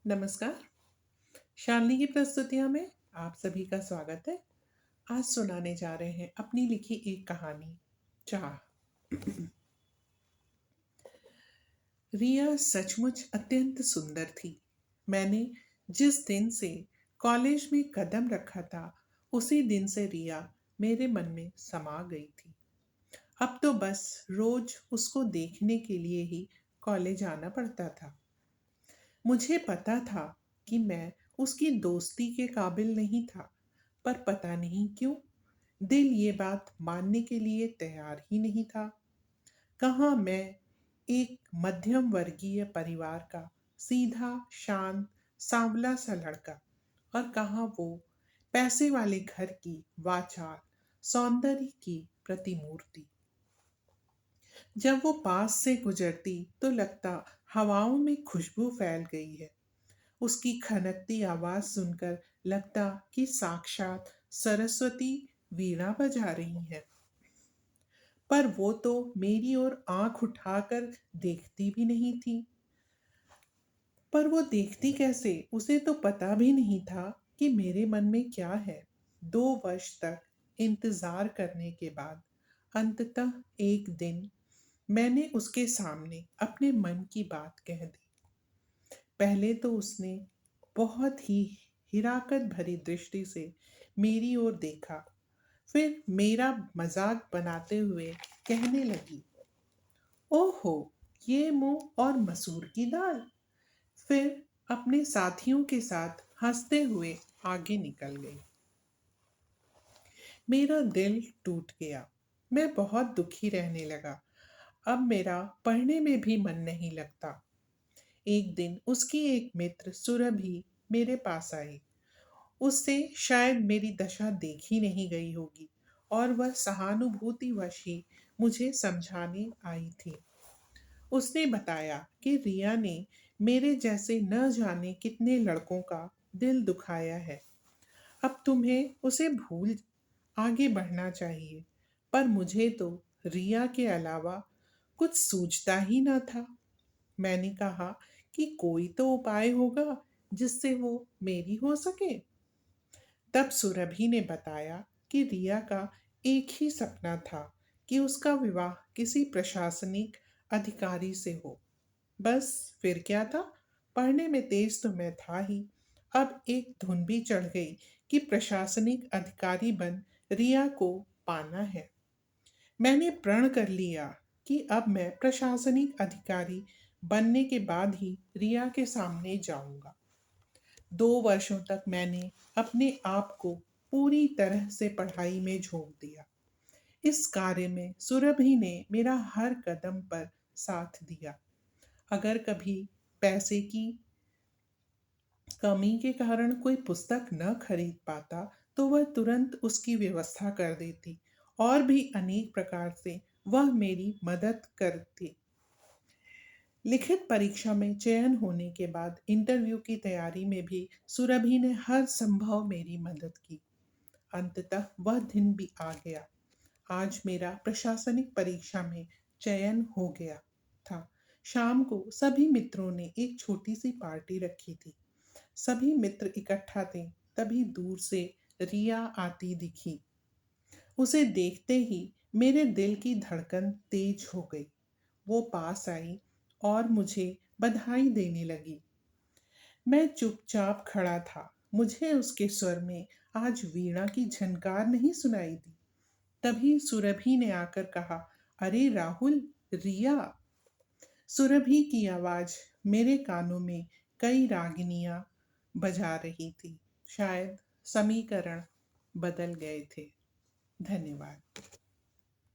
नमस्कार। शालिनी की प्रस्तुतियों में आप सभी का स्वागत है। आज सुनाने जा रहे हैं अपनी लिखी एक कहानी, चाह। रिया सचमुच अत्यंत सुंदर थी। मैंने जिस दिन से कॉलेज में कदम रखा था, उसी दिन से रिया मेरे मन में समा गई थी। अब तो बस रोज उसको देखने के लिए ही कॉलेज आना पड़ता था। मुझे पता था कि मैं उसकी दोस्ती के काबिल नहीं था, पर पता नहीं क्यों दिल ये बात मानने के लिए तैयार ही नहीं था। कहाँ मैं एक मध्यम वर्गीय परिवार का सीधा शांत सांवला सा लड़का, और कहाँ वो पैसे वाले घर की वाचाल सौंदर्य की प्रतिमूर्ति। जब वो पास से गुजरती तो लगता हवाओं में खुशबू फैल गई है। उसकी खनकती आवाज सुनकर लगता कि साक्षात सरस्वती वीणा बजा रही है। पर वो तो मेरी ओर आंख उठाकर देखती भी नहीं थी। पर वो देखती कैसे, उसे तो पता भी नहीं था कि मेरे मन में क्या है। 2 वर्ष तक इंतजार करने के बाद अंततः एक दिन मैंने उसके सामने अपने मन की बात कह दी। पहले तो उसने बहुत ही हिराकत भरी दृष्टि से मेरी ओर देखा, फिर मेरा मजाक बनाते हुए कहने लगी, ओहो, ये मुंह और मसूर की दाल। फिर अपने साथियों के साथ हंसते हुए आगे निकल गई। मेरा दिल टूट गया। मैं बहुत दुखी रहने लगा। अब मेरा पढ़ने में भी मन नहीं लगता। एक दिन उसकी एक मित्र सुरभि मेरे पास आई। उससे शायद मेरी दशा देखी नहीं गई होगी, और वह सहानुभूतिवश ही मुझे समझाने आई थी। उसने बताया कि रिया ने मेरे जैसे न जाने कितने लड़कों का दिल दुखाया है। अब तुम्हें उसे भूल आगे बढ़ना चाहिए। पर मुझे तो रिया के अलावा कुछ सूझता ही न था। मैंने कहा कि कोई तो उपाय होगा जिससे वो मेरी हो सके। तब सुरभि ने बताया कि रिया का एक ही सपना था कि उसका विवाह किसी प्रशासनिक अधिकारी से हो। बस फिर क्या था, पढ़ने में तेज तो मैं था ही। अब एक धुन भी चढ़ गई कि प्रशासनिक अधिकारी बन रिया को पाना है। मैंने प्रण कर लिया कि अब मैं प्रशासनिक अधिकारी बनने के बाद ही रिया के सामने जाऊंगा। 2 वर्षों तक मैंने अपने आप को पूरी तरह से पढ़ाई में झोंक दिया। इस कार्य में सुरभि ने मेरा हर कदम पर साथ दिया। अगर कभी पैसे की कमी के कारण कोई पुस्तक न खरीद पाता, तो वह तुरंत उसकी व्यवस्था कर देती, और भी अनेक प्रकार से वह मेरी मदद करती। लिखित परीक्षा में चयन होने के बाद इंटरव्यू की तैयारी में भी सुरभि ने हर संभव मेरी मदद की। अंततः वह दिन भी आ गया। आज मेरा प्रशासनिक परीक्षा में चयन हो गया था। शाम को सभी मित्रों ने एक छोटी सी पार्टी रखी थी। सभी मित्र इकट्ठा थे। तभी दूर से रिया आती दिखी। उसे देखते ही मेरे दिल की धड़कन तेज हो गई। वो पास आई और मुझे बधाई देने लगी। मैं चुपचाप खड़ा था। मुझे उसके स्वर में आज वीणा की झनकार नहीं सुनाई दी। तभी सुरभि ने आकर कहा, अरे राहुल, रिया। सुरभि की आवाज मेरे कानों में कई रागिनियां बजा रही थी। शायद समीकरण बदल गए थे। धन्यवाद।